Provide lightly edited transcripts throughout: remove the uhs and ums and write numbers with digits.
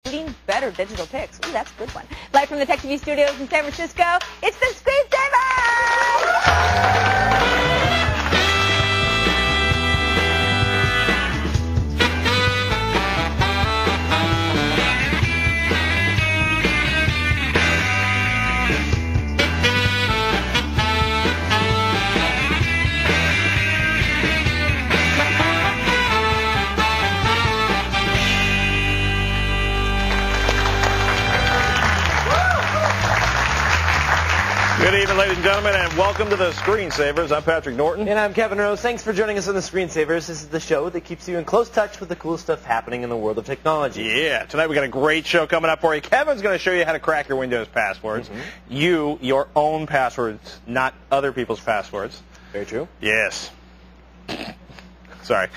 shooting better digital pics. Ooh, that's a good one. Live from the Tech TV studios in San Francisco, it's the Screensavers! Good evening, ladies and gentlemen, and welcome to the Screensavers. I'm Patrick Norton. And I'm Kevin Rose. Thanks for joining us on the Screensavers. This is the show that keeps you in close touch with the cool stuff happening in the world of technology. Yeah, tonight we got a great show coming up for you. Kevin's going to show you how to crack your Windows passwords. Your own passwords, not other people's passwords. Very true. Yes. Sorry.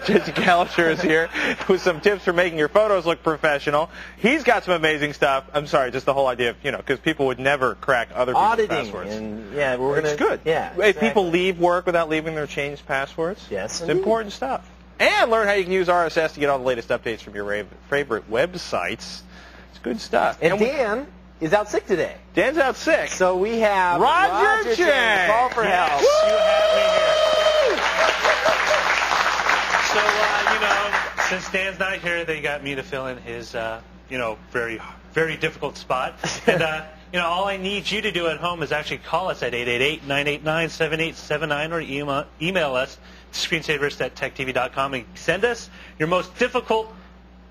Jesse Gallagher is here with some tips for making your photos look professional. He's got some amazing stuff. I'm sorry, just the whole idea of, because people would never crack other people's Auditing. passwords. And, yeah, It's good. Yeah. If Exactly. people leave work without leaving their changed passwords, Yes, it's indeed. important stuff. And learn how you can use RSS to get all the latest updates from your favorite websites. It's good stuff. And Dan is out sick today. Dan's out sick. So we have Roger Chang. Call for help. You have me here. So, since Dan's not here, they got me to fill in his, very, very difficult spot. And, all I need you to do at home is actually call us at 888-989-7879 or email us, screensavers@techtv.com, and send us your most difficult,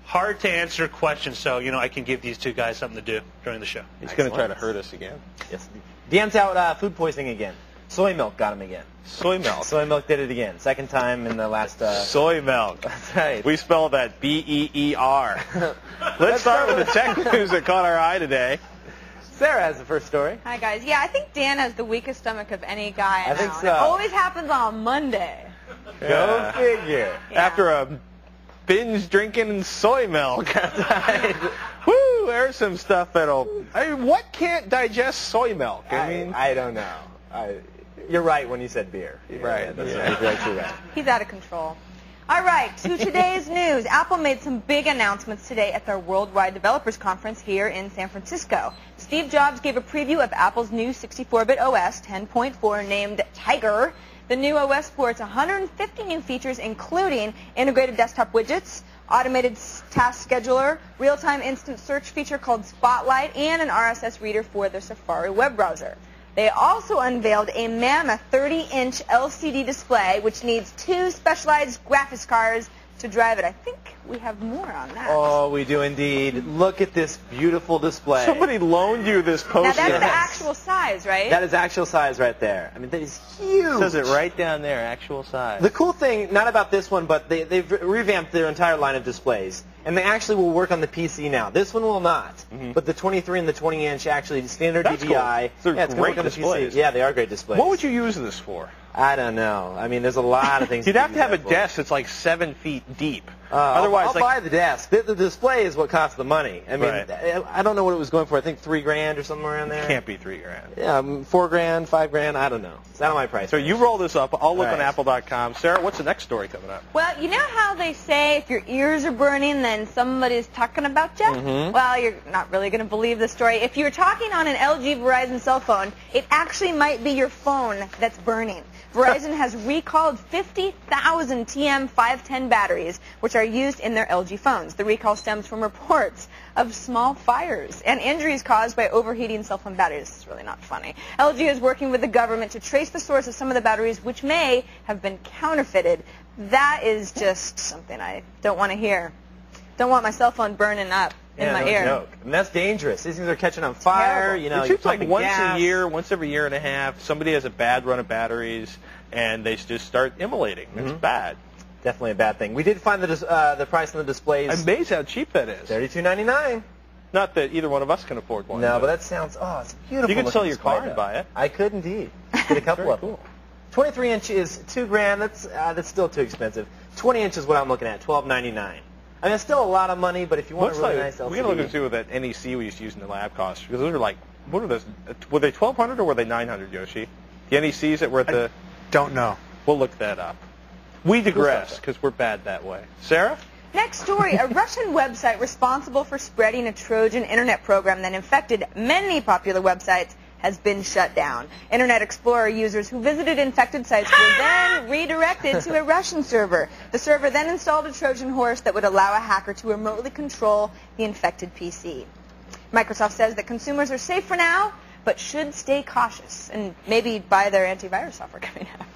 hard-to-answer questions so, I can give these two guys something to do during the show. He's going to try to hurt us again. Yes. Dan's out food poisoning again. Soy milk got him again. Soy milk. Soy milk did it again. Second time in the last... Soy milk. That's right. We spell that B-E-E-R. Let's start with the tech news that caught our eye today. Sarah has the first story. Hi, guys. Yeah, I think Dan has the weakest stomach of any guy I think now. so. It always happens on Monday. Go figure. Yeah. After a binge drinking soy milk. Woo, there's some stuff what can't digest soy milk? I don't know. You're right when you said beer. Right. That's Yeah. right. You're actually right. He's out of control. All right, to today's news. Apple made some big announcements today at their Worldwide Developers Conference here in San Francisco. Steve Jobs gave a preview of Apple's new 64-bit OS 10.4 named Tiger. The new OS sports 150 new features, including integrated desktop widgets, automated task scheduler, real-time instant search feature called Spotlight, and an RSS reader for the Safari web browser. They also unveiled a mammoth 30-inch LCD display, which needs 2 specialized graphics cards to drive it. I think we have more on that. Oh, we do indeed. Look at this beautiful display. Somebody loaned you this poster. Now, that's the actual size, right? That is actual size right there. I mean, that is huge. It says it right down there, actual size. The cool thing, not about this one, but they've revamped their entire line of displays. And they actually will work on the PC now. This one will not. But the 23 and the 20-inch actually standard That's DVI. cool. They're it's gonna great work on the displays. PC. Yeah, they are great displays. What would you use this for? I don't know. I mean, there's a lot of things. You'd have to have a for. desk that's like 7 feet deep. Otherwise, Otherwise, I'll buy the desk. The display is what costs the money. I mean, Right. I don't know what it was going for. I think $3,000 or somewhere around there. it can't be $3,000. Yeah, $4,000, $5,000. I don't know. It's not on my price. So you roll this up. I'll look Right. on Apple.com. Sarah, what's the next story coming up? Well, you know how they say if your ears are burning, then somebody's talking about you? Well, you're not really going to believe the story. If you're talking on an LG Verizon cell phone, it actually might be your phone that's burning. Verizon has recalled 50,000 TM510 batteries, which are used in their LG phones. The recall stems from reports of small fires and injuries caused by overheating cell phone batteries. This is really not funny. LG is working with the government to trace the source of some of the batteries, which may have been counterfeited. That is just something I don't want to hear. Don't want my cell phone burning up in my no ear. joke. I mean, that's dangerous. These things are catching on fire. Terrible. You know, It you're seems like pumping once gas. a year, once every year and a half, somebody has a bad run of batteries, and they just start immolating. It's bad. Definitely a bad thing. We did find the price on the displays. I'm amazed how cheap that is. $32.99. Not that either one of us can afford one. No, but that sounds. Oh, it's a beautiful. You could sell looking your car display, and though. buy it. I could indeed. Get a couple Very of them. cool. 23-inch is $2,000. That's still too expensive. 20-inch is what I'm looking at. $12.99. I mean, it's still a lot of money, but if you want Looks a really like nice LCD, we gotta look and see what that NEC we used to use in the lab cost, because those are like, what are those? Were they 1,200 or were they 900, Yoshi? The NECs that were at the. Don't know. We'll look that up. We digress because we're bad that way. Sarah? Next story, a Russian website responsible for spreading a Trojan internet program that infected many popular websites has been shut down. Internet Explorer users who visited infected sites were then redirected to a Russian server. The server then installed a Trojan horse that would allow a hacker to remotely control the infected PC. Microsoft says that consumers are safe for now, but should stay cautious and maybe buy their antivirus software coming out.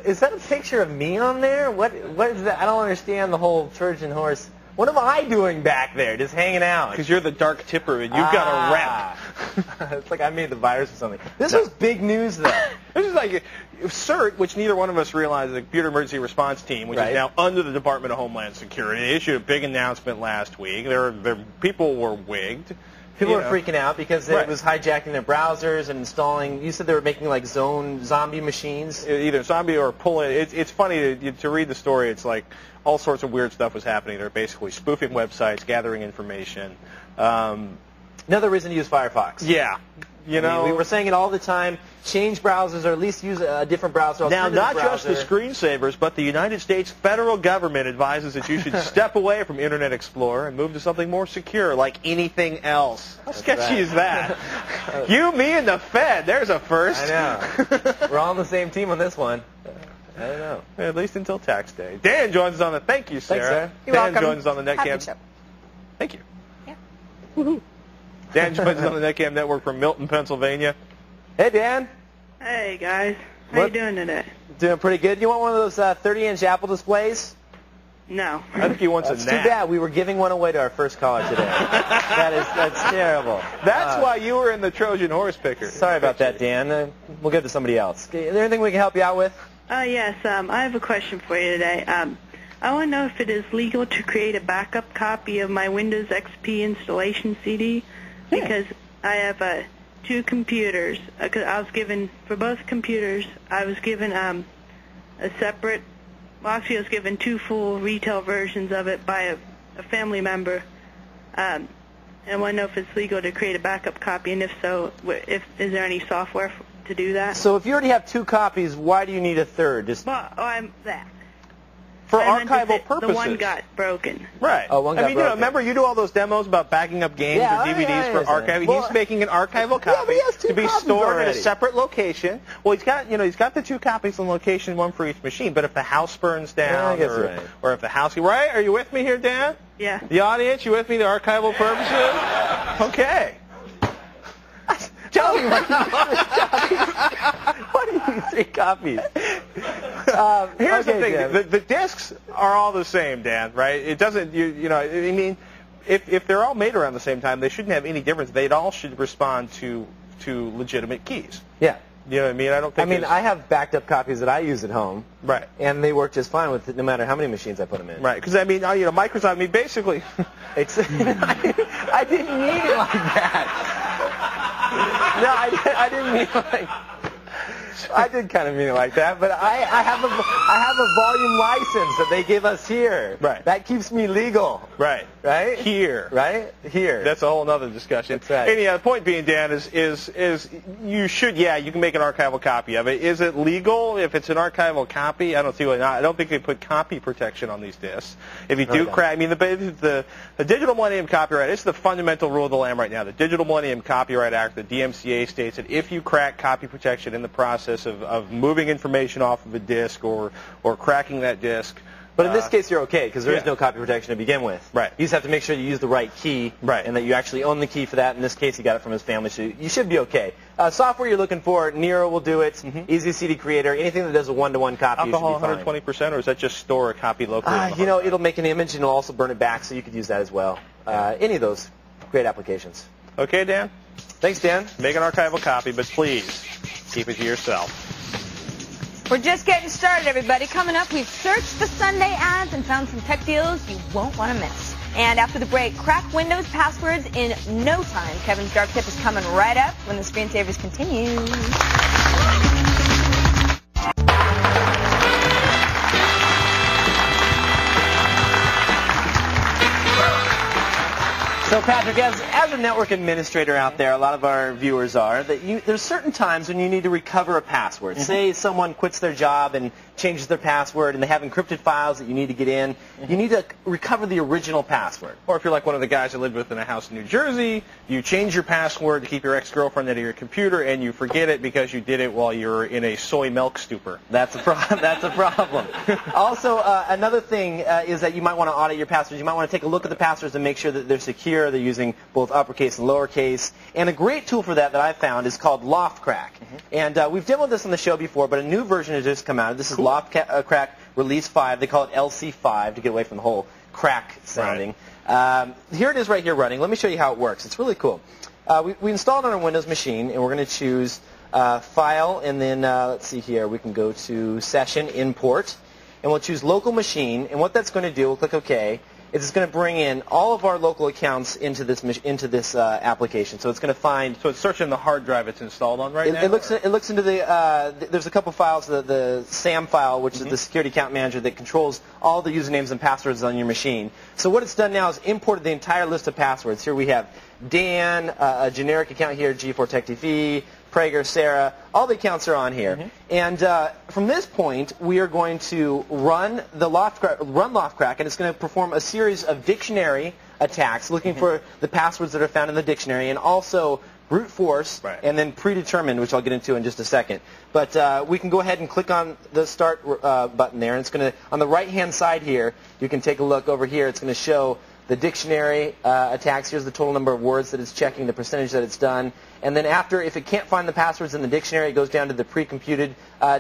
Is that a picture of me on there? What is that? I don't understand the whole Trojan horse. What am I doing back there, just hanging out? Because you're the dark tipper and you've got a rep. It's like I made the virus or something. This was big news, though. This is like CERT, which neither one of us realized, the Computer Emergency Response Team, which is now under the Department of Homeland Security. They issued a big announcement last week. People were wigged. People were freaking out because it was hijacking their browsers and installing. You said they were making like zombie machines. Either zombie or pulling. It's funny to read the story. It's like all sorts of weird stuff was happening. They're basically spoofing websites, gathering information. Another reason to use Firefox. Yeah. You know, we were saying it all the time. Change browsers, or at least use a different browser. Now, not just the screensavers, but the United States federal government advises that you should step away from Internet Explorer and move to something more secure, like anything else. How sketchy is that? You, me, and the Fed. There's a first. I know. We're all on the same team on this one. I don't know. At least until tax day. Dan joins us on the. Thank you, Sarah. Thanks, Sarah. You're Dan welcome. joins us on the Happy NetCam. show. Thank you. Yeah. Woohoo. Dan joins us on the NetCam network from Milton, Pennsylvania. Hey, Dan. Hey, guys. How you doing today? Doing pretty good. You want one of those 30-inch Apple displays? No. I think he wants a nap. It's too bad. We were giving one away to our first caller today. That's terrible. That's why you were in the Trojan horse picker. Sorry about that, Dan. We'll give it to somebody else. Is there anything we can help you out with? Yes. I have a question for you today. I want to know if it is legal to create a backup copy of my Windows XP installation CD, because I have two computers. I was given, for both computers, I was given a separate, well, actually I was given two full retail versions of it by a family member. And I want to know if it's legal to create a backup copy, and if so, is there any software to do that? So if you already have two copies, why do you need a third? Well, I'm that. For I meant archival the purposes. The one got broken. Right. Oh, one got broken. Remember you do all those demos about backing up games or DVDs for archiving. Well, he's making an archival copy but he has two to be copies stored already. in a separate location. Well, he's got the two copies in location, one for each machine. But if the house burns down, or if the house, right? Are you with me here, Dan? Yeah. The audience, you with me? The archival purposes. Okay. Tell me what do you need three copies? Here's the thing. The discs are all the same, Dan, right? It doesn't, I mean, if they're all made around the same time, they shouldn't have any difference. They all should respond to legitimate keys. Yeah. You know what I mean? I don't think I have backed up copies that I use at home. Right. And they work just fine with it, no matter how many machines I put them in. Right. Because, Microsoft, basically. It's, I didn't mean it like that. No, I didn't mean it like. I did kind of mean it like that, but I have a volume license that they give us here. Right. That keeps me legal. Right. Right? Here. Right? Here. That's a whole other discussion. That's right. Anyhow, the point being, Dan, is you should, you can make an archival copy of it. Is it legal if it's an archival copy? I don't see why not. I don't think they put copy protection on these discs. If you do crack, the Digital Millennium Copyright, it's the fundamental rule of the land right now. The Digital Millennium Copyright Act, the DMCA, states that if you crack copy protection in the process of moving information off of a disk or cracking that disk. But in this case, you're okay, because there is no copy protection to begin with. Right. You just have to make sure you use the right key, and that you actually own the key for that. In this case, he got it from his family, so you should be okay. Software you're looking for, Nero will do it, Easy CD Creator, anything that does a one-to-one copy, Alcohol you should be fine. 120%, or is that just store a copy locally? It'll make an image, and it'll also burn it back, so you could use that as well. Any of those, great applications. Okay, Dan? Thanks, Dan. Make an archival copy, but please keep it to yourself. We're just getting started, everybody. Coming up, we've searched the Sunday ads and found some tech deals you won't want to miss. And after the break, crack Windows passwords in no time. Kevin's Dark Tip is coming right up when the Screensavers continue. So, Patrick, as a network administrator out there, a lot of our viewers are, there's certain times when you need to recover a password. Say someone quits their job and changes their password, and they have encrypted files that you need to get in. You need to recover the original password. Or if you're like one of the guys that lived with in a house in New Jersey, you change your password to keep your ex-girlfriend out of your computer, and you forget it because you did it while you were in a soy milk stupor. That's a problem. Also, another thing is that you might want to audit your passwords. You might want to take a look at the passwords and make sure that they're secure. They're using both uppercase and lowercase. And a great tool for that I found is called LoftCrack. And we've demoed this on the show before, but a new version has just come out. This is LoftCrack Release 5. They call it LC5 to get away from the whole crack sounding. Right. Here it is right here running. Let me show you how it works. It's really cool. We installed it on a Windows machine, and we're going to choose File, and then let's see here. We can go to Session, Import, and we'll choose Local Machine. And what that's going to do, we'll click OK. It's going to bring in all of our local accounts into this application. So it's going to find. So it's searching the hard drive it's installed on right now. It looks into the. There's a couple files. The SAM file, which is the security account manager that controls all the usernames and passwords on your machine. So what it's done now is imported the entire list of passwords. Here we have Dan, a generic account here, G4 Tech TV. Prager, Sarah, all the accounts are on here. And from this point, we are going to run LoftCrack, and it's going to perform a series of dictionary attacks looking for the passwords that are found in the dictionary, and also brute force, and then predetermined, which I'll get into in just a second. But we can go ahead and click on the Start button there, and it's going to, on the right-hand side here, you can take a look over here. It's going to show the dictionary attacks. Here's the total number of words that it's checking, the percentage that it's done. And then after, if it can't find the passwords in the dictionary, it goes down to the pre-computed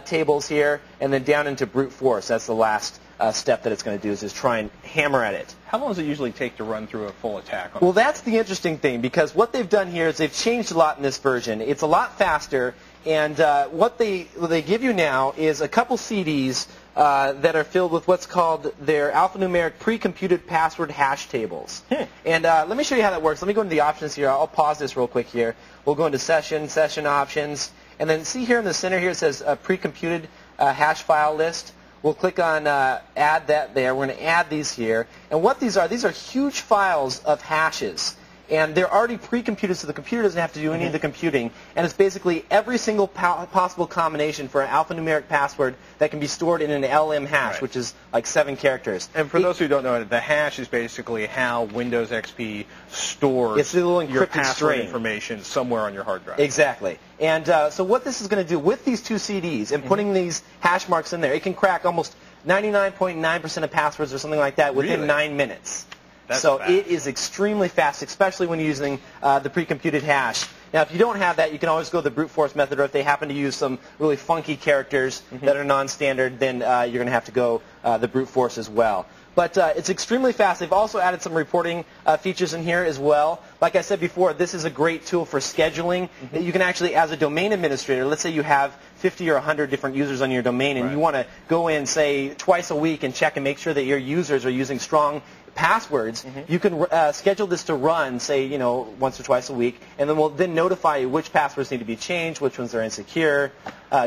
tables here, and then down into brute force. That's the last step that it's going to do, is just try and hammer at it. How long does it usually take to run through a full attack? Well, that's the interesting thing, because what they've done here is they've changed a lot in this version. It's a lot faster, and what they give you now is a couple CDs that are filled with what's called their alphanumeric pre-computed password hash tables. And let me show you how that works. Let me go into the options here. I'll pause this real quick here. We'll go into Session Options, and then see here in the center here it says pre-computed hash file list. We'll click on Add that there. We're going to add these here. And what these are huge files of hashes. And they're already pre-computed, so the computer doesn't have to do any of the computing. And it's basically every single possible combination for an alphanumeric password that can be stored in an LM hash, which is like 7 characters. And for those who don't know, the hash is basically how Windows XP stores your password information somewhere on your hard drive. Exactly. And so what this is going to do with these 2 CDs and putting these hash marks in there, it can crack almost 99.9% of passwords or something like that within 9 minutes. So it is extremely fast, especially when using the pre-computed hash. Now, if you don't have that, you can always go the brute force method, or if they happen to use some really funky characters that are non-standard, then you're going to have to go the brute force as well. But it's extremely fast. They've also added some reporting features in here as well. Like I said before, this is a great tool for scheduling. You can actually, as a domain administrator, let's say you have 50 or 100 different users on your domain, and you want to go in, say, twice a week and check and make sure that your users are using strong passwords. You can schedule this to run, say, once or twice a week, and then we'll then notify you which passwords need to be changed, which ones are insecure.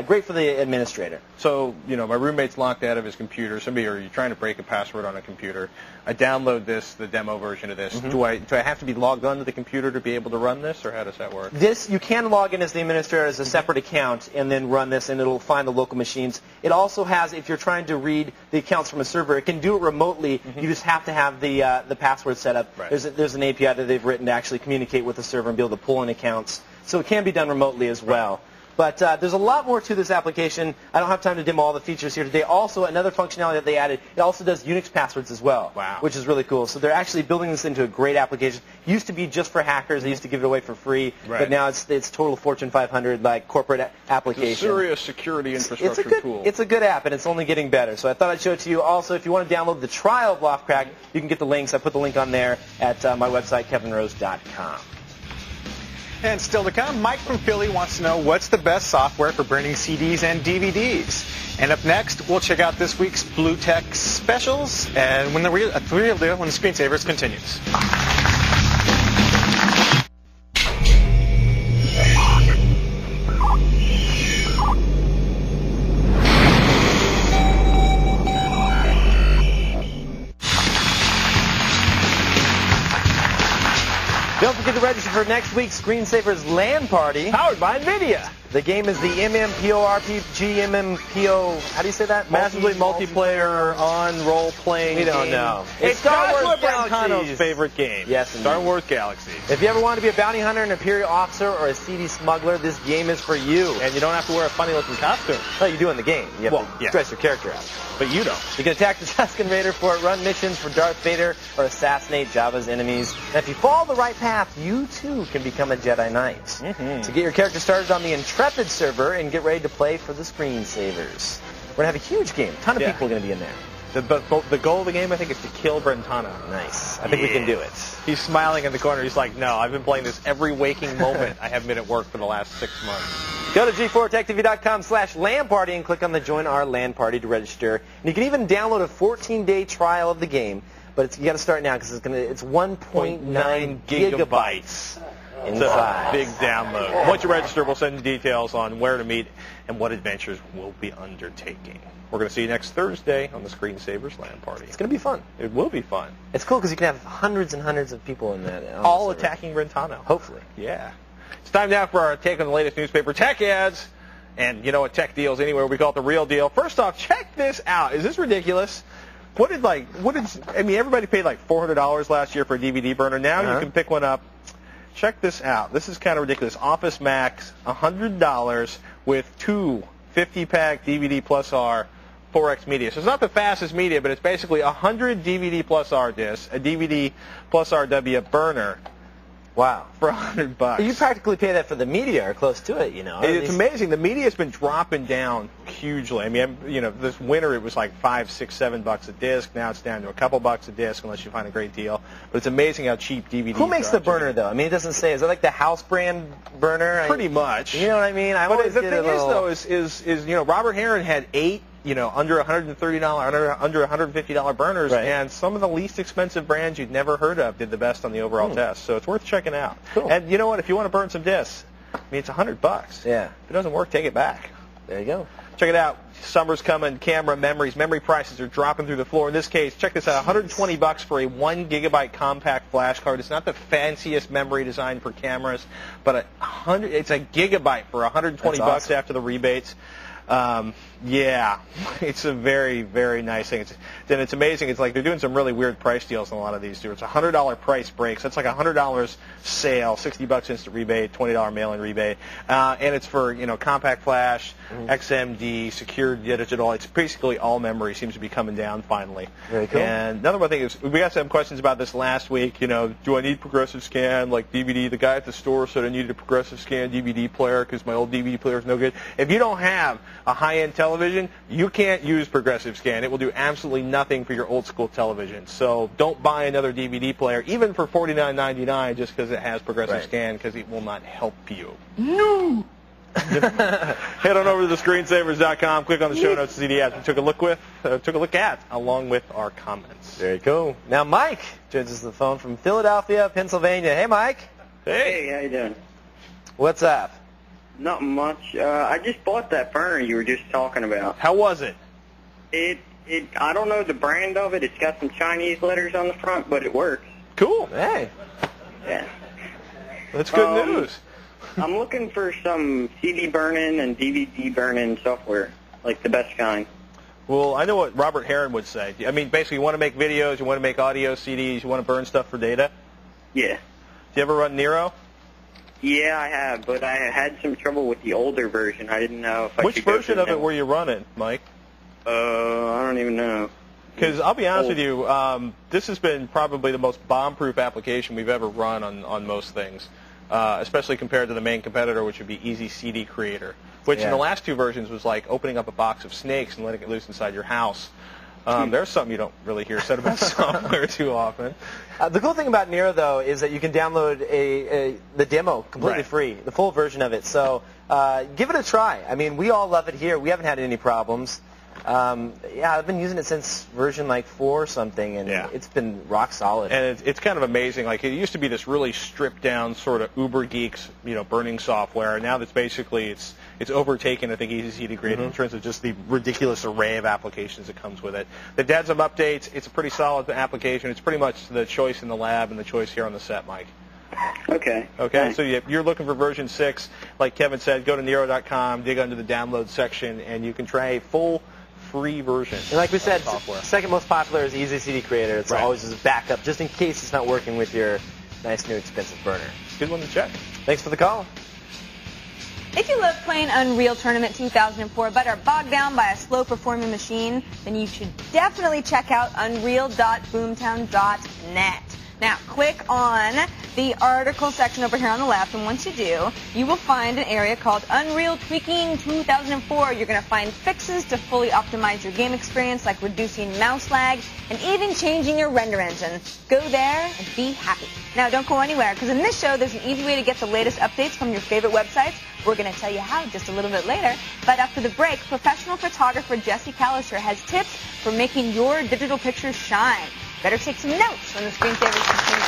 Great for the administrator. So, my roommate's locked out of his computer. Or you're trying to break a password on a computer. I download the demo version of this. Do I have to be logged onto the computer to be able to run this, or how does that work? You can log in as the administrator as a separate account and then run this, and it'll find the local machines. It also has, if you're trying to read the accounts from a server, it can do it remotely. You just have to have the password set up. There's an API that they've written to actually communicate with the server and be able to pull in accounts. So it can be done remotely as well. But there's a lot more to this application. I don't have time to demo all the features here today. Also, another functionality that they added, it also does Unix passwords as well, which is really cool. So they're actually building this into a great application. It used to be just for hackers. They used to give it away for free. But now it's total Fortune 500 corporate application. It's a serious security infrastructure tool. It's a good app, and it's only getting better. So I thought I'd show it to you. Also, if you want to download the trial of LoftCrack, you can get the links. I put the link on there at my website, kevinrose.com. And still to come, Mike from Philly wants to know what's the best software for burning CDs and DVDs. And up next, we'll check out this week's Blue Tech specials and when the real deal when the Screensavers continues. Don't forget to register for next week's Screensavers LAN party. Powered by NVIDIA. The game is the MMPORPG, MMPO, how do you say that? Massively multiplayer on role-playing We don't game. know. It's Star Joshua Wars Brentano's Galaxies. favorite game. Yes, Star indeed. Wars Galaxies. If you ever want to be a bounty hunter, an Imperial officer, or a CD smuggler, this game is for you. And you don't have to wear a funny-looking costume. Well, you do in the game. You have to yeah. dress your character out. But you don't. You can attack the Tusken Raider Fort, run missions for Darth Vader, or assassinate Jabba's enemies. And if you follow the right path, you too can become a Jedi Knight. Mm-hmm. So get your character started on the Intrepid server and get ready to play for the Screensavers. We're going to have a huge game. A ton of people are going to be in there. The goal of the game, I think, is to kill Brentano. Nice. I think we can do it. He's smiling in the corner. He's like, no, I've been playing this every waking moment I have been at work for the last 6 months. Go to g4techtv.com/LAN party and click on the Join Our LAN Party to register. And you can even download a 14-day trial of the game, but you got to start now because it's 1.9 gigabytes. It's a big download. Once you register, we'll send you details on where to meet and what adventures we'll be undertaking. We're going to see you next Thursday on the Screensavers LAN party. It's going to be fun. It will be fun. It's cool because you can have hundreds and hundreds of people in that. All attacking Brentano. Hopefully. Yeah. It's time now for our take on the latest newspaper tech ads. And you know what tech deals anywhere. We call it the real deal. First off, check this out. Is this ridiculous? Everybody paid like $400 last year for a DVD burner. Now you can pick one up. Check this out. This is kind of ridiculous. Office Max, $100 with two 50-pack DVD Plus R 4X media. So it's not the fastest media, but it's basically 100 DVD Plus R discs, a DVD Plus RW burner. Wow. For $100. You practically pay that for the media or close to it, you know. It's amazing. The media has been dropping down hugely. I mean, this winter it was like $5, $6, $7 a disc. Now it's down to a couple bucks a disc unless you find a great deal. But it's amazing how cheap DVDs are. Who makes the burner, though? I mean, it doesn't say. Is it like the house brand burner? Pretty much. You know what I mean? But the thing is, though, Robert Heron had 8, under $130, under $150 burners, and some of the least expensive brands you'd never heard of did the best on the overall test. So it's worth checking out. Cool. And you know what? If you want to burn some discs, it's $100. Yeah. If it doesn't work, take it back. There you go. Check it out. Summer's coming. Camera memories. Memory prices are dropping through the floor. In this case, check this out. $120 for a 1 gigabyte compact flash card. It's not the fanciest memory design for cameras, but it's a gigabyte for $120 after the rebates. Yeah, it's a very, very nice thing. It's amazing. It's like they're doing some really weird price deals on a lot of these, too. It's a $100 price break. So it's like a $100 sale, $60 instant rebate, $20 mail-in rebate. And it's for, compact flash, XMD, secured digital. It's basically all memory seems to be coming down finally. Very cool. And another one thing is, we got some questions about this last week. Do I need progressive scan like DVD? The guy at the store said I needed a progressive scan DVD player because my old DVD player is no good. If you don't have a high-end television, you can't use progressive scan. It will do absolutely nothing for your old school television. So don't buy another DVD player, even for $49.99, just because it has progressive scan, because it will not help you. No. Head on over to thescreensavers.com, click on the show notes to see the ads we took a look at, along with our comments. Very cool. Now Mike joins us on the phone from Philadelphia, Pennsylvania. Hey, Mike. Hey, how you doing? What's up? Not much. I just bought that burner you were just talking about. How was it? I don't know the brand of it. It's got some Chinese letters on the front, but it works. Cool. Hey. Yeah. That's good news. I'm looking for some CD burning and DVD burning software, like the best kind. Well, I know what Robert Heron would say. I mean, basically, you want to make videos, you want to make audio CDs, you want to burn stuff for data? Yeah. Do you ever run Nero? Yeah, I have, but I had some trouble with the older version. I didn't know if I Which should go version through of it were you running, Mike? I don't even know. Because I'll be honest with you, this has been probably the most bomb-proof application we've ever run on most things, especially compared to the main competitor, which would be Easy CD Creator, which in the last two versions was like opening up a box of snakes and letting it loose inside your house. There's something you don't really hear said about software too often. The cool thing about Nero, though, is that you can download the demo completely free, the full version of it. So give it a try. I mean, we all love it here. We haven't had any problems. I've been using it since version like 4 or something, and it's been rock solid. And it's kind of amazing. Like, it used to be this really stripped down sort of uber geeks, burning software. And now that's basically it's overtaken, I think, Easy CD Creator in terms of just the ridiculous array of applications that comes with it. They've had some updates. It's a pretty solid application. It's pretty much the choice in the lab and the choice here on the set, Mike. Okay. Okay, so you're looking for version 6. Like Kevin said, go to Nero.com, dig under the download section, and you can try a full free version. And like we said, software. second most popular is Easy CD Creator. It's always as a backup, just in case it's not working with your nice new expensive burner. Good one to check. Thanks for the call. If you love playing Unreal Tournament 2004 but are bogged down by a slow-performing machine, then you should definitely check out unreal.boomtown.net. Now, click on the article section over here on the left, and once you do, you will find an area called Unreal Tweaking 2004. You're going to find fixes to fully optimize your game experience, like reducing mouse lag and even changing your render engine. Go there and be happy. Now, don't go anywhere, because in this show, there's an easy way to get the latest updates from your favorite websites. We're going to tell you how just a little bit later. But after the break, professional photographer Jesse Callister has tips for making your digital pictures shine. Better take some notes when the screensavers continue.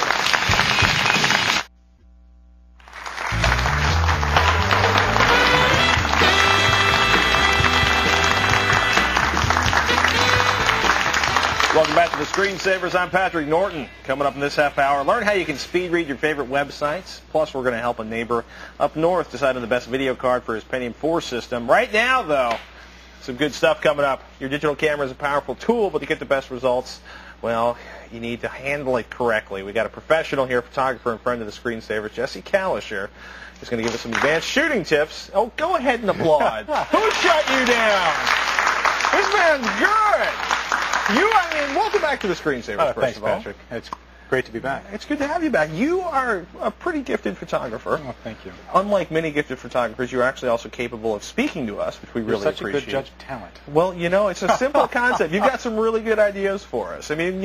Welcome back to the Screensavers. I'm Patrick Norton. Coming up in this half hour, learn how you can speed read your favorite websites. Plus, we're going to help a neighbor up north decide on the best video card for his Pentium 4 system. Right now, though, some good stuff coming up. Your digital camera is a powerful tool, but to get the best results, well, you need to handle it correctly. We got a professional here, photographer and friend of the Screensavers, Jesse Callister, who's going to give us some advanced shooting tips. Oh, go ahead and applaud. Who shut you down? This man's good. Welcome back to the Screensavers, first of all. Thanks, Patrick. It's great to be back. It's good to have you back. You are a pretty gifted photographer. Oh, thank you. Unlike many gifted photographers, you're actually also capable of speaking to us, which we really appreciate. You're such a good judge of talent. Well, it's a simple concept. You've got some really good ideas for us. I mean,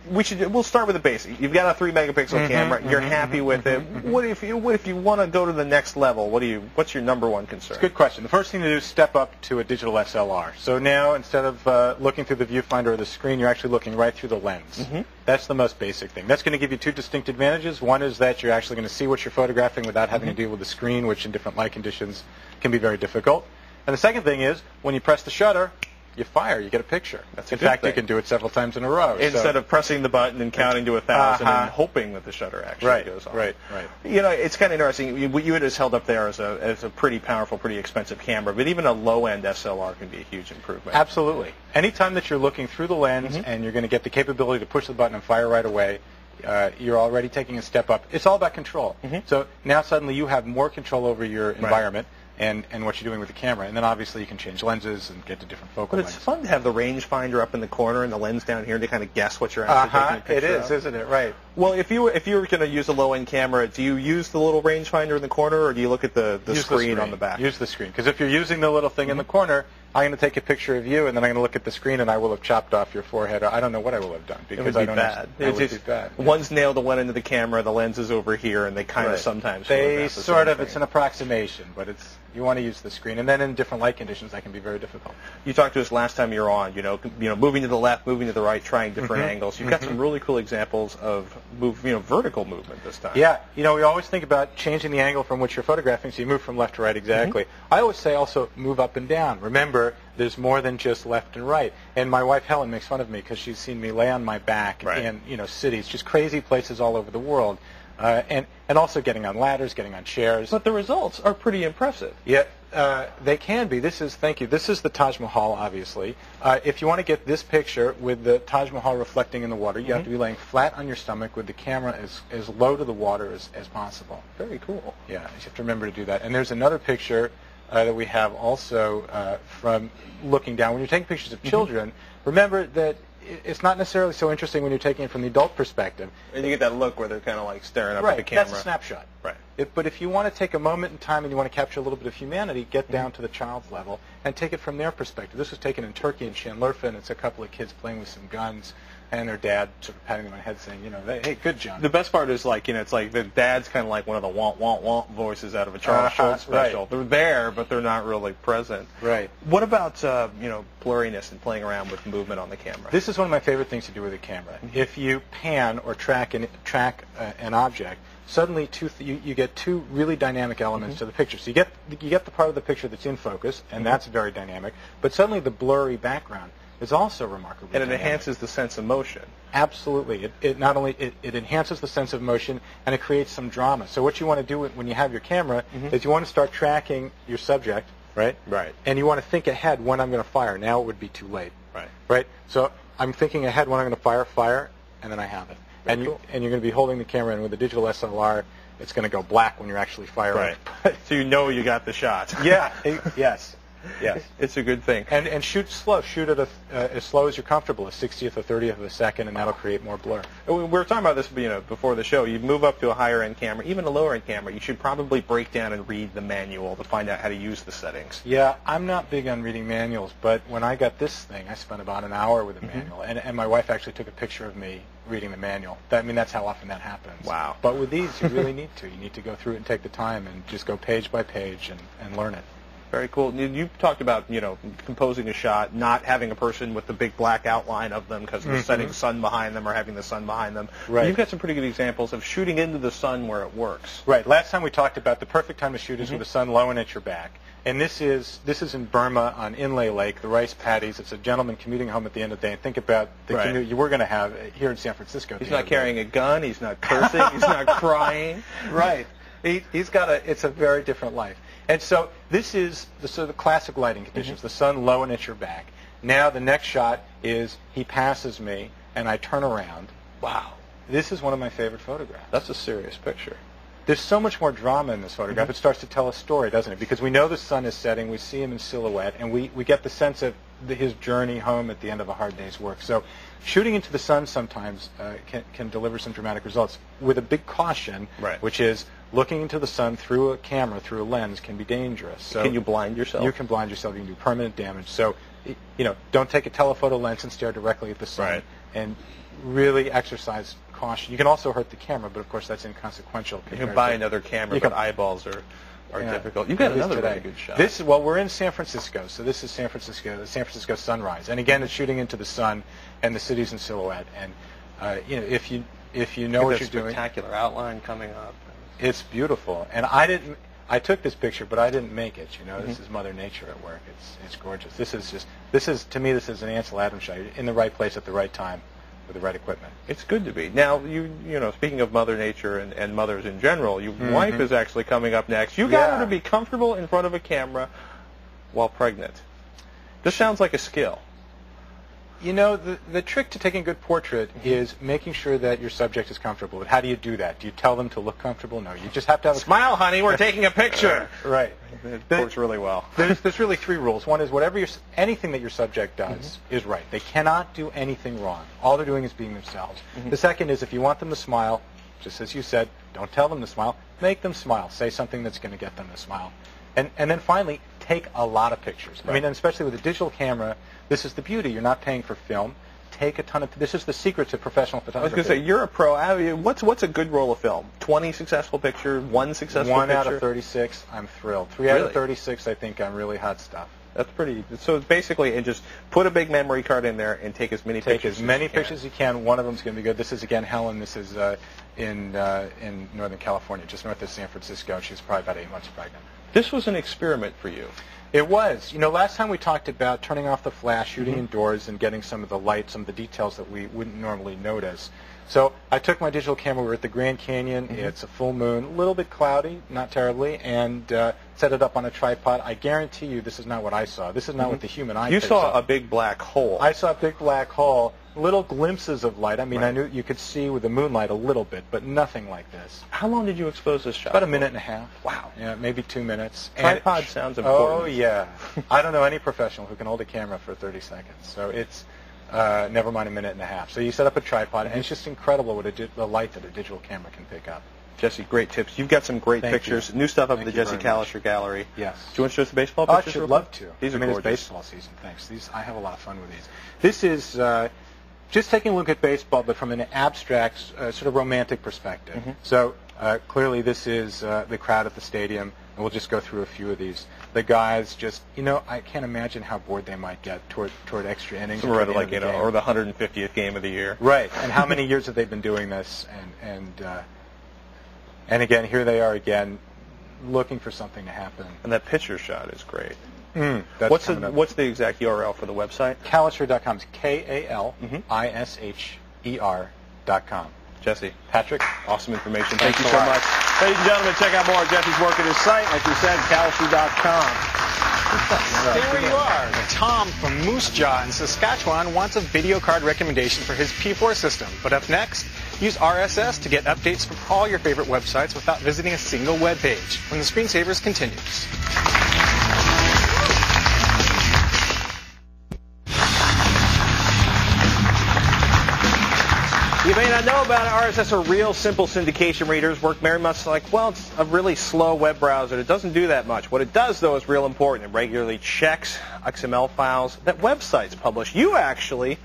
we'll start with the basic. You've got a 3-megapixel camera. You're happy with it. What if you want to go to the next level? What's your number one concern? It's a good question. The first thing to do is step up to a digital SLR. So now, instead of looking through the viewfinder or the screen, you're actually looking right through the lens. That's the most basic thing. That's going to give you two distinct advantages. One is that you're actually going to see what you're photographing without having to deal with the screen, which in different light conditions can be very difficult. And the second thing is, when you press the shutter, you fire, you get a picture. In fact, you can do it several times in a row. Instead of pressing the button and counting to 1,000 and hoping that the shutter actually goes off. Right. It's kind of interesting. What you had just held up there as a pretty powerful, pretty expensive camera, but even a low-end SLR can be a huge improvement. Absolutely. Anytime that you're looking through the lens and you're going to get the capability to push the button and fire right away, you're already taking a step up. It's all about control. So now suddenly you have more control over your environment. And what you're doing with the camera. And then obviously you can change lenses and get to different focal lengths. But it's fun to have the rangefinder up in the corner and the lens down here to kind of guess what you're actually taking a picture It is, of. isn't it? Right. Well, if you were going to use a low-end camera, do you use the little rangefinder in the corner, or do you look at the screen on the back? Use the screen. Because if you're using the little thing in the corner, I'm going to take a picture of you, and then I'm going to look at the screen, and I will have chopped off your forehead. I don't know what I will have done. Because it would be bad. It would be bad. One's nailed the one into the camera, the lens is over here, and they kind of sometimes it's an approximation, but you want to use the screen. And then in different light conditions, that can be very difficult. You talked to us last time you were on, moving to the left, moving to the right, trying different angles. You've got some really cool examples of vertical movement this time. Yeah. We always think about changing the angle from which you're photographing, so you move from left to right exactly. I always say also move up and down. Remember, there's more than just left and right. And my wife Helen makes fun of me because she's seen me lay on my back in cities, just crazy places all over the world. And also getting on ladders, getting on chairs. But the results are pretty impressive. Yeah, they can be. This is the Taj Mahal, obviously. If you want to get this picture with the Taj Mahal reflecting in the water, you have to be laying flat on your stomach with the camera as low to the water as possible. Very cool. Yeah, you have to remember to do that. And there's another picture that we have also from looking down. When you're taking pictures of children, remember that it's not necessarily so interesting when you're taking it from the adult perspective. And you get that look where they're kind of like staring up at the camera. That's a snapshot. Right. But if you want to take a moment in time and you want to capture a little bit of humanity, get down to the child's level and take it from their perspective. This was taken in Turkey, in Şanlıurfa, and it's a couple of kids playing with some guns. And their dad sort of patting them on the head saying, hey, good job. The best part is it's like the dad's kind of like one of the want voices out of a Charles Schultz special. Right. They're there, but they're not really present. Right. What about, blurriness and playing around with movement on the camera? This is one of my favorite things to do with a camera. If you pan or track an object, suddenly you get two really dynamic elements to the picture. So you get the part of the picture that's in focus, and that's very dynamic. But suddenly the blurry background is also remarkably And it dynamic. enhances the sense of motion. Absolutely. It not only it enhances the sense of motion, and it creates some drama. So what you want to do when you have your camera is you want to start tracking your subject, right? Right. And you want to think ahead when I'm going to fire. Now it would be too late. Right. Right? So I'm thinking ahead when I'm going to fire, and then I have it. Very And cool. you're going to be holding the camera, and with a digital SLR, it's going to go black when you're actually firing. Right. So you know you got the shot. Yeah. Yes. Yes. It's a good thing. And shoot slow. Shoot at as slow as you're comfortable, a 60th or 30th of a second, and that'll create more blur. We were talking about this, before the show. You move up to a higher end camera, even a lower end camera. You should probably break down and read the manual to find out how to use the settings. Yeah, I'm not big on reading manuals, but when I got this thing, I spent about an hour with the manual, and my wife actually took a picture of me reading the manual. That's how often that happens. Wow. But with these, you really need to. You need to go through it and take the time and just go page by page and learn it. Very cool. You talked about, composing a shot, not having a person with the big black outline of them because of the setting sun behind them or having the sun behind them. Right. You've got some pretty good examples of shooting into the sun where it works. Right. Last time we talked about the perfect time to shoot is with the sun low and at your back. And this is in Burma on Inlay Lake, the rice paddies. It's a gentleman commuting home at the end of the day. And think about the Right. commute you were going to have here in San Francisco. He's not carrying a gun. He's not cursing. He's not crying. Right. He's got it's a very different life. And so this is the classic lighting conditions, the sun low and at your back. Now the next shot is he passes me and I turn around. Wow. This is one of my favorite photographs. That's a serious picture. There's so much more drama in this photograph. It starts to tell a story, doesn't it? Because we know the sun is setting, we see him in silhouette, and we get the sense of his journey home at the end of a hard day's work. So shooting into the sun sometimes can deliver some dramatic results with a big caution, Right. which is looking into the sun through a camera, through a lens, can be dangerous. So Can you blind yourself? You can blind yourself. You can do permanent damage. So, don't take a telephoto lens and stare directly at the sun. Right. And really exercise caution. You can also hurt the camera, but of course that's inconsequential. You can buy another camera, You but can- eyeballs are Yeah. difficult. You've got At least another today. really good shot. We're in San Francisco, so this is the San Francisco sunrise. And again, it's shooting into the sun, and the city's in silhouette. And if you know what you're doing, spectacular outline coming up. it's beautiful. And I took this picture, but I didn't make it. This is Mother Nature at work. It's gorgeous. This is to me, this is an Ansel Adams shot. You're in the right place at the right time with the right equipment. It's good to be. Now, speaking of Mother Nature and mothers in general, your wife is actually coming up next. You got her to be comfortable in front of a camera while pregnant. This sounds like a skill. The trick to taking a good portrait is making sure that your subject is comfortable. But how do you do that? Do you tell them to look comfortable? No, you just have to have a Smile, honey, we're taking a picture. Right. It works really well. There's really three rules. One is anything that your subject does is right. They cannot do anything wrong. All they're doing is being themselves. The second is if you want them to smile, just as you said, don't tell them to smile. Make them smile. Say something that's going to get them to smile. And then finally, take a lot of pictures. Right. And especially with a digital camera, this is the beauty. You're not paying for film. Take a ton of. This is the secret to professional I was photography. going to say, you're a pro. What's a good roll of film? 20 successful pictures, one successful One picture? out of 36, I'm thrilled. 3 out Really? of 36, I think I'm really hot stuff. That's pretty. So basically, and just put a big memory card in there and take as many Take pictures as many you can. pictures as you can. One of them's going to be good. This is again Helen. This is in Northern California, just north of San Francisco. She's probably about 8 months pregnant. This was an experiment for you. It was. Last time we talked about turning off the flash, shooting indoors, and getting some of the light, some of the details that we wouldn't normally notice. So I took my digital camera. We're at the Grand Canyon. It's a full moon, a little bit cloudy, not terribly, and set it up on a tripod. I guarantee you this is not what I saw. This is not what the human eye You picks saw up. a big black hole. I saw a big black hole, little glimpses of light. I mean, I knew you could see with the moonlight a little bit, but nothing like this. How long did you expose this shot? About a minute and a half. Wow. Yeah, maybe 2 minutes. Tripod sounds important. Oh, yeah. I don't know any professional who can hold a camera for 30 seconds. So it's never mind a minute and a half. So you set up a tripod, and it's just incredible what the light that a digital camera can pick up. Jesse, great tips. You've got some great Thank pictures. you. New stuff up at Thank the you Jesse very much. Kalischer Gallery. Yes. Do you want to show us the baseball Oh, I pictures? should real love quick? to. These are It's gorgeous. baseball season. Thanks. I have a lot of fun with these. This is just taking a look at baseball, but from an abstract, sort of romantic perspective. So clearly this is the crowd at the stadium, and we'll just go through a few of these. The guys just, I can't imagine how bored they might get toward extra innings. Some read toward like, the end of the game. or the 150th game of the year. Right, and how many years have they been doing this? And again, here they are again, looking for something to happen. And that pitcher shot is great. That's What's coming up. what's the exact URL for the website? Kalisher.com. KALISHER.com. Jesse. Patrick. Awesome information. Thanks Thank you a so lot. much. Ladies and gentlemen, check out more of Jesse's work at his site. Like we said, Kalisher.com. Stay where you are. Tom from Moose Jaw in Saskatchewan wants a video card recommendation for his P4 system. But up next, use RSS to get updates from all your favorite websites without visiting a single web page. When the Screensavers continues. You may not know about it. RSS are real simple syndication readers. Work very much like, well, it's a really slow web browser. It doesn't do that much. What it does, though, is real important. It regularly checks XML files that websites publish. You actually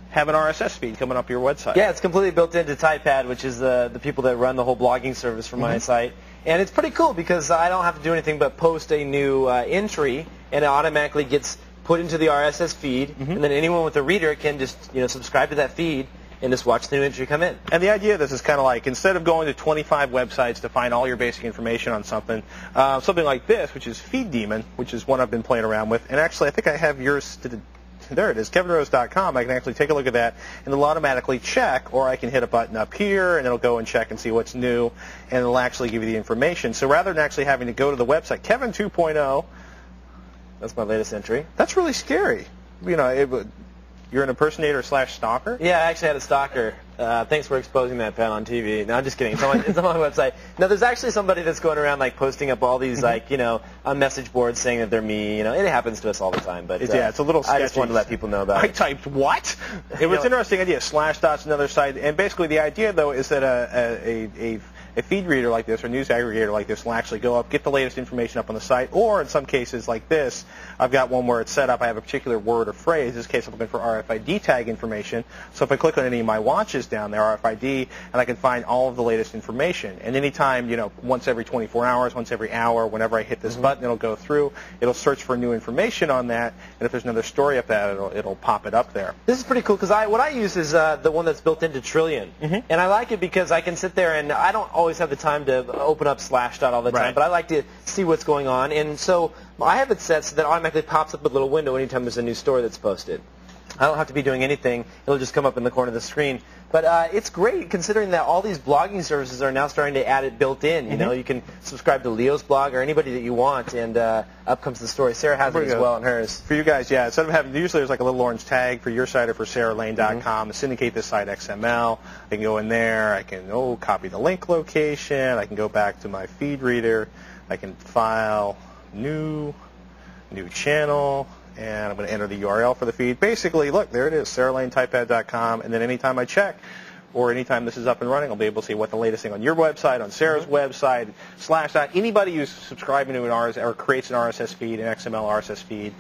have an RSS feed coming up your website. Yeah, it's completely built into Typepad, which is the people that run the whole blogging service for my site. And it's pretty cool because I don't have to do anything but post a new entry, and it automatically gets put into the RSS feed, and then anyone with a reader can just subscribe to that feed and just watch the new entry come in. And the idea of this is kind of like, instead of going to 25 websites to find all your basic information on something, something like this, which is Feed Demon, which is one I've been playing around with. And actually, I think I have yours. There it is, kevinrose.com. I can actually take a look at that, and it'll automatically check, or I can hit a button up here, and it'll go and check and see what's new, and it'll actually give you the information. So rather than actually having to go to the website, Kevin 2.0, that's my latest entry. That's really scary. You're an impersonator / stalker? Yeah, I actually had a stalker. Thanks for exposing that, Pat, on TV. No, I'm just kidding. It's on my website. No, there's actually somebody that's going around posting up all these on message boards saying that they're me. It happens to us all the time. But it's a little sketchy. I just wanted to let people know about it. I typed what? It was an interesting idea. Slashdot's another site, and basically the idea though is that a feed reader like this or news aggregator like this will actually go up, get the latest information up on the site, or in some cases like this, I've got one where it's set up, I have a particular word or phrase. In this case, I'm looking for RFID tag information. So if I click on any of my watches down there, RFID, and I can find all of the latest information. And anytime, once every 24 hours, once every hour, whenever I hit this button, it'll go through, it'll search for new information on that, and if there's another story up that, it'll pop it up there. This is pretty cool because what I use is the one that's built into Trillion. And I like it because I can sit there and I don't always have the time to open up Slashdot all the time, but I like to see what's going on. And so I have it set so that it automatically pops up a little window anytime there's a new story that's posted. I don't have to be doing anything. It'll just come up in the corner of the screen. But it's great considering that all these blogging services are now starting to add it built in. You can subscribe to Leo's blog or anybody that you want, and up comes the story. Sarah has it as well on hers. For you guys, yeah, instead of having, usually there's like a little orange tag for your site or for SarahLane.com to syndicate this site XML. I can go in there. I can copy the link location. I can go back to my feed reader. I can file new channel. And I'm going to enter the URL for the feed. Basically, look, there it is, SarahLaneTypepad.com. And then anytime I check, or anytime this is up and running, I'll be able to see what the latest thing on your website, on Sarah's website, Slashdot. Anybody who's subscribing to an RSS or creates an RSS feed, an XML RSS feed,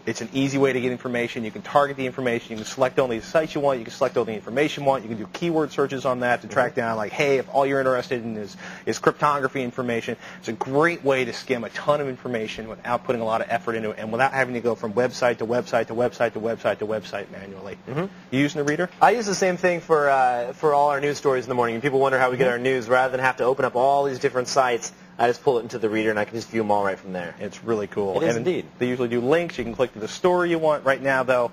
it's an easy way to get information. You can target the information. You can select only the sites you want. You can select all the information you want. You can do keyword searches on that to track down, like, hey, if all you're interested in is cryptography information, it's a great way to skim a ton of information without putting a lot of effort into it and without having to go from website to website to website to website to website manually. You using the reader? I use the same thing for all our news stories in the morning. People wonder how we get our news. Rather than have to open up all these different sites, I just pull it into the reader, and I can just view them all right from there. It's really cool. It is indeed. They usually do links. You can click to the story you want. Right now, though,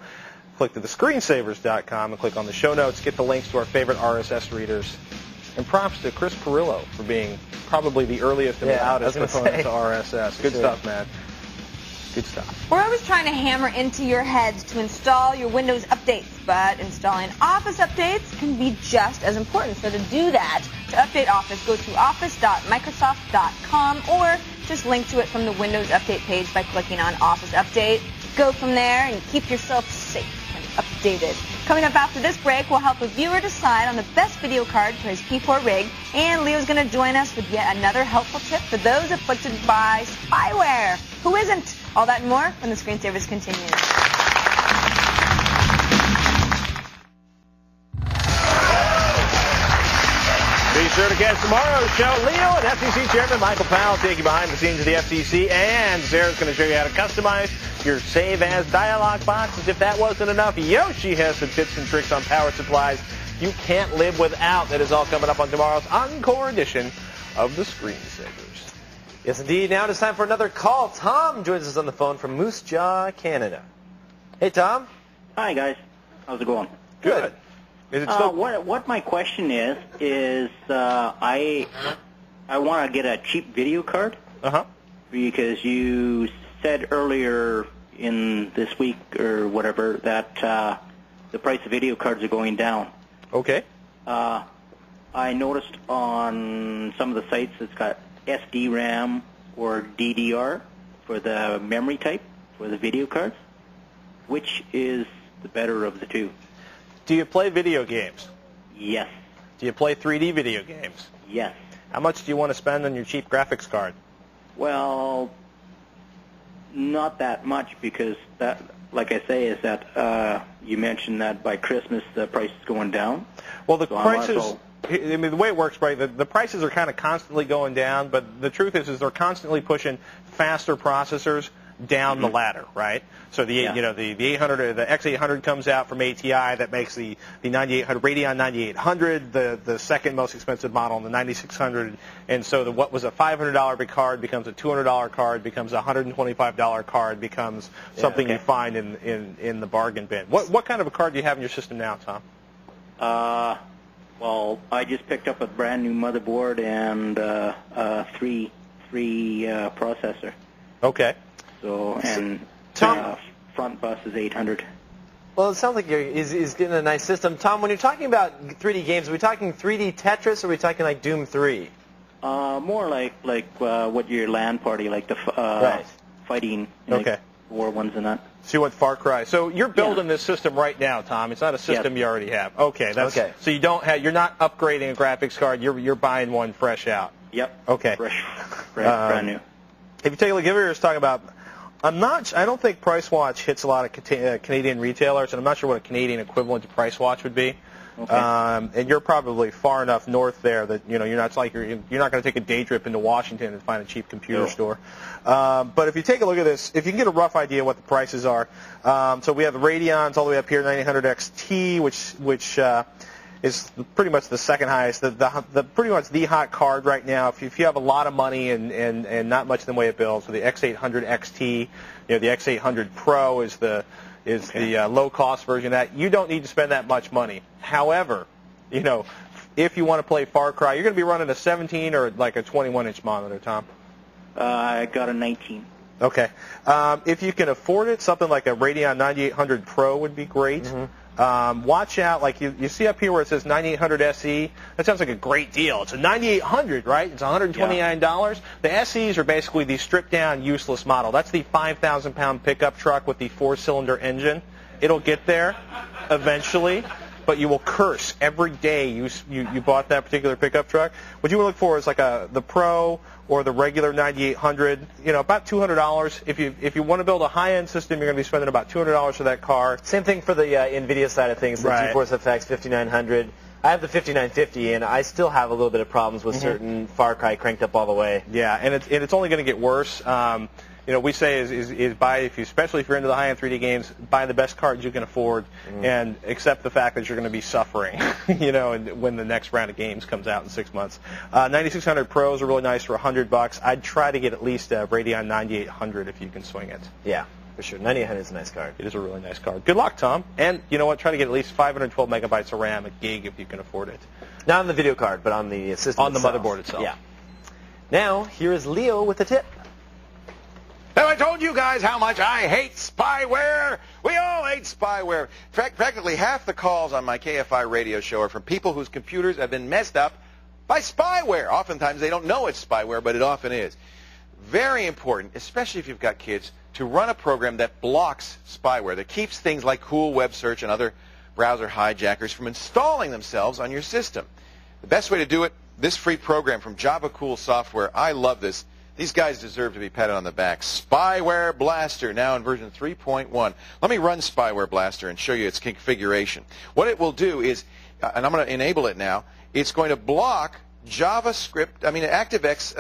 click to the Screensavers.com and click on the show notes. Get the links to our favorite RSS readers. And props to Chris Perillo for being probably the earliest and loudest proponent to RSS. Good stuff, man. Good stuff. We're always trying to hammer into your heads to install your Windows updates, but installing Office updates can be just as important. So to do that, to update Office, go to office.microsoft.com or just link to it from the Windows Update page by clicking on Office Update. Go from there and keep yourself safe and updated. Coming up after this break, we'll help a viewer decide on the best video card for his P4 rig, and Leo's going to join us with yet another helpful tip for those afflicted by spyware. Who isn't? All that and more when the Screensavers continues. Be sure to catch tomorrow's show. Leo and FCC Chairman Michael Powell take you behind the scenes of the FCC, and Sarah's going to show you how to customize your Save As dialog boxes. If that wasn't enough, Yoshi has some tips and tricks on power supplies you can't live without. That is all coming up on tomorrow's Encore edition of the Screensavers. Yes, indeed. Now it is time for another call. Tom joins us on the phone from Moose Jaw, Canada. Hey, Tom. Hi, guys. How's it going? Good. Is it still... What my question is I want to get a cheap video card. Uh-huh. Because you said earlier in this week or whatever that the price of video cards are going down. Okay. I noticed on some of the sites it's got SD-RAM or DDR for the memory type for the video cards. Which is the better of the two? Do you play video games? Yes. Do you play 3D video games? Yes. How much do you want to spend on your cheap graphics card? Well, not that much because that, like I say, is that you mentioned that by Christmas the price is going down. Well, the So prices... I mean, the way it works, right, the prices are kind of constantly going down, but the truth is they're constantly pushing faster processors down the ladder, right? So the 800, the X800 comes out from ATI that makes the 9800 Radeon 9800 the second most expensive model, and the 9600, and so what was a $500 card becomes a $200 card, becomes a $125 card, becomes something you find in the bargain bin. What kind of a card do you have in your system now, Tom? Well, I just picked up a brand new motherboard and a three processor. Okay. So and Tom, front bus is 800. well, it sounds like he's getting a nice system. Tom, when you're talking about 3D games, are we talking 3D Tetris or are we talking like Doom 3? More like what your LAN party, like the fighting, Okay. war ones and that. So you want Far Cry. So you're building this system right now, Tom. It's not a system you already have. Okay. Okay. So you're not upgrading a graphics card. You're buying one fresh out. Yep. Okay. Fresh, brand new. If you take a look, Giver is talking about. I don't think PriceWatch hits a lot of Canadian retailers, and I'm not sure what a Canadian equivalent to PriceWatch would be. Okay. And you're probably far enough north there that you're not going to take a day trip into Washington and find a cheap computer store. But if you take a look at this, if you can get a rough idea what the prices are, so we have the Radeons all the way up here, 9800 XT, which is pretty much the second highest, the pretty much the hot card right now. If you have a lot of money and not much in the way of bills, so the X800 XT, the X800 Pro is the low-cost version of that. You don't need to spend that much money. However, if you want to play Far Cry, you're going to be running a 17 or like a 21-inch monitor, Tom. I got a 19. Okay. If you can afford it, something like a Radeon 9800 Pro would be great. Mm-hmm. Watch out, like you see up here where it says 9800 SE. That sounds like a great deal. It's a 9800, right? It's $129. Yeah. The SEs are basically the stripped-down, useless model. That's the 5,000-pound pickup truck with the 4-cylinder engine. It'll get there eventually, but you will curse every day you bought that particular pickup truck. What you want to look for is like the Pro or the regular 9800, about $200. If you want to build a high-end system, you're going to be spending about $200 for that car. Same thing for the NVIDIA side of things, the GeForce FX 5900. I have the 5950, and I still have a little bit of problems with certain Far Cry cranked up all the way. Yeah, and it's only going to get worse. We say is buy, especially if you're into the high-end 3D games, buy the best cards you can afford and accept the fact that you're going to be suffering, when the next round of games comes out in 6 months. 9600 Pros are really nice for $100. I'd try to get at least a Radeon 9800 if you can swing it. Yeah, for sure. 9800 is a nice card. It is a really nice card. Good luck, Tom. And you know what? Try to get at least 512 megabytes of RAM, a gig, if you can afford it. Not on the video card, but on the system on itself. The motherboard itself. Yeah. Now, here is Leo with a tip. Have I told you guys how much I hate spyware? We all hate spyware. Practically half the calls on my KFI radio show are from people whose computers have been messed up by spyware. Oftentimes they don't know it's spyware, but it often is. Very important, especially if you've got kids, to run a program that blocks spyware, that keeps things like Cool Web Search and other browser hijackers from installing themselves on your system. The best way to do it, this free program from Java Cool Software. I love this. These guys deserve to be patted on the back. Spyware Blaster, now in version 3.1. Let me run Spyware Blaster and show you its configuration. What it will do is, and I'm going to enable it now, it's going to block ActiveX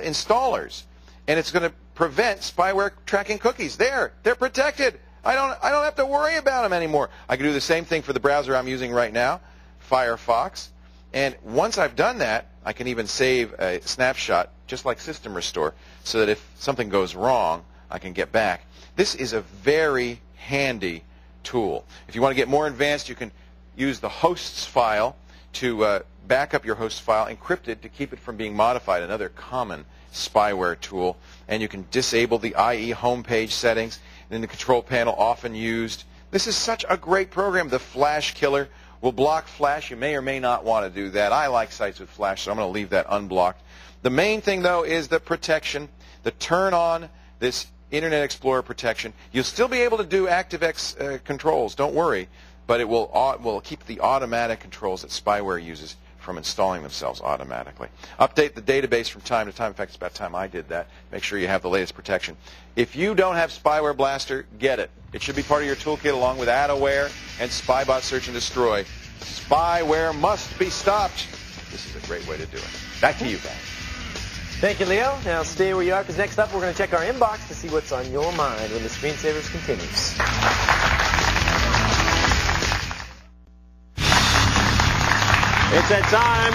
installers, and it's going to prevent spyware tracking cookies. They're protected. I don't have to worry about them anymore. I can do the same thing for the browser I'm using right now, Firefox. And once I've done that, I can even save a snapshot just like System Restore, so that if something goes wrong, I can get back. This is a very handy tool. If you want to get more advanced, you can use the hosts file to back up your host file, encrypt it to keep it from being modified, another common spyware tool. And you can disable the IE homepage settings in the control panel, often used. This is such a great program. The Flash Killer will block Flash. You may or may not want to do that. I like sites with Flash, so I'm going to leave that unblocked. The main thing, though, is the protection, the turn on this Internet Explorer protection. You'll still be able to do ActiveX controls, don't worry, but it will keep the automatic controls that spyware uses from installing themselves automatically. Update the database from time to time. In fact, it's about time I did that. Make sure you have the latest protection. If you don't have Spyware Blaster, get it. It should be part of your toolkit along with AdAware and Spybot Search and Destroy. Spyware must be stopped. This is a great way to do it. Back to you, guys. Thank you, Leo. Now stay where you are, because next up we're going to check our inbox to see what's on your mind when the Screensavers continues. It's that time.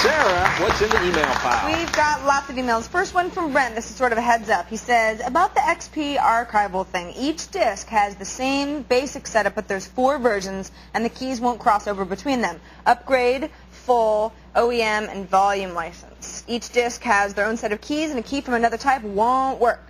Sarah, what's in the email file? We've got lots of emails. First one from Brent. This is sort of a heads up. He says, about the XP archival thing, each disk has the same basic setup, but there's 4 versions, and the keys won't cross over between them. Upgrade, full, OEM, and volume license. Each disk has their own set of keys, and a key from another type won't work.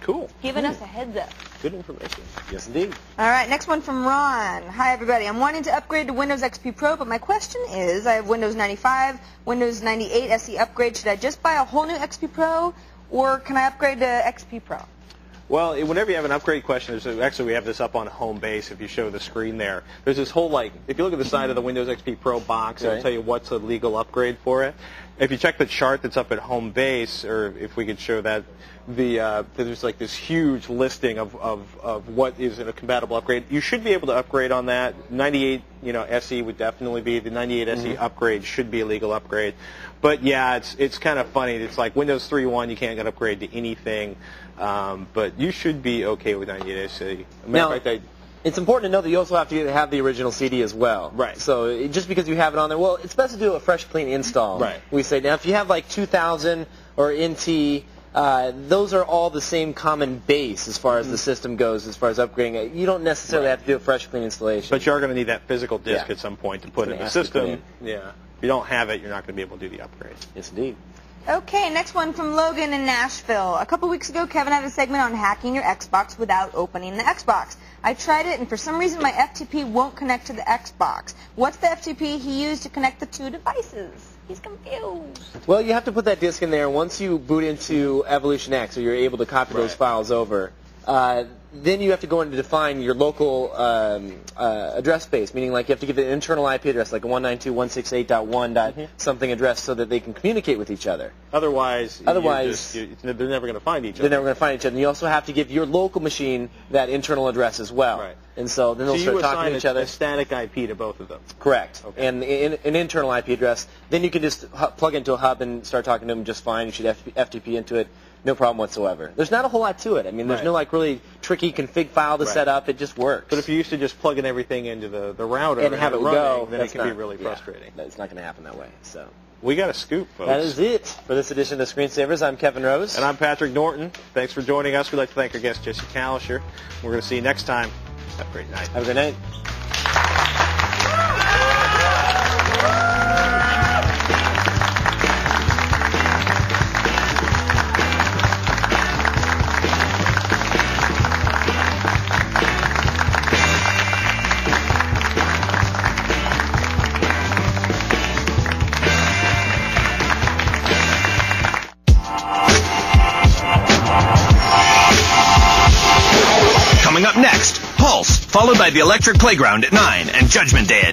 Cool. Giving us a heads up. Good information. Yes, indeed. All right, next one from Ron. Hi, everybody. I'm wanting to upgrade to Windows XP Pro, but my question is, I have Windows 95, Windows 98 SE upgrade. Should I just buy a whole new XP Pro, or can I upgrade to XP Pro? Well, whenever you have an upgrade question, actually we have this up on home base if you show the screen there. There's this whole, if you look at the side of the Windows XP Pro box, it'll tell you what's a legal upgrade for it. If you check the chart that's up at home base, or if we could show that, there's like this huge listing of what is a compatible upgrade. You should be able to upgrade on that. 98, SE would definitely be. The 98 SE upgrade should be a legal upgrade. But yeah, it's kind of funny. It's like Windows 3.1, you can't get upgrade to anything. But you should be okay with 98 SE. Now, it's important to know that you also have to have the original CD as well. Right. So just because you have it on there, well, it's best to do a fresh, clean install. Right. We say, now if you have like 2000 or NT, those are all the same common base as far as the system goes, as far as upgrading. You don't necessarily have to do a fresh, clean installation. But you are going to need that physical disk at some point to put in the system. Yeah. If you don't have it, you're not going to be able to do the upgrade. Yes, indeed. Okay, next one from Logan in Nashville. A couple weeks ago, Kevin had a segment on hacking your Xbox without opening the Xbox. I tried it, and for some reason, my FTP won't connect to the Xbox. What's the FTP he used to connect the 2 devices? He's confused. Well, you have to put that disk in there. Once you boot into Evolution X, so you're able to copy those files over, then you have to go in to define your local address space, meaning like you have to give it an internal IP address, like a 192.168.1. something address, so that they can communicate with each other. Otherwise, they're never going to find each other. They're never going to find each other. And you also have to give your local machine that internal address as well. Right. And so then they'll start talking to each other. A static IP to both of them. Correct. Okay. And an internal IP address. Then you can just plug into a hub and start talking to them just fine. You should FTP into it. No problem whatsoever. There's not a whole lot to it. I mean, there's no really tricky config file to set up. It just works. But if you used to just plug in everything into the router and have it go, then it can be really frustrating. It's not going to happen that way. So we got a scoop, folks. That is it for this edition of Screensavers. I'm Kevin Rose. And I'm Patrick Norton. Thanks for joining us. We'd like to thank our guest, Jesse Kalisher. We're going to see you next time. Have a great night. Have a good night. Coming up next, Pulse, followed by the Electric Playground at 9 and Judgment Day at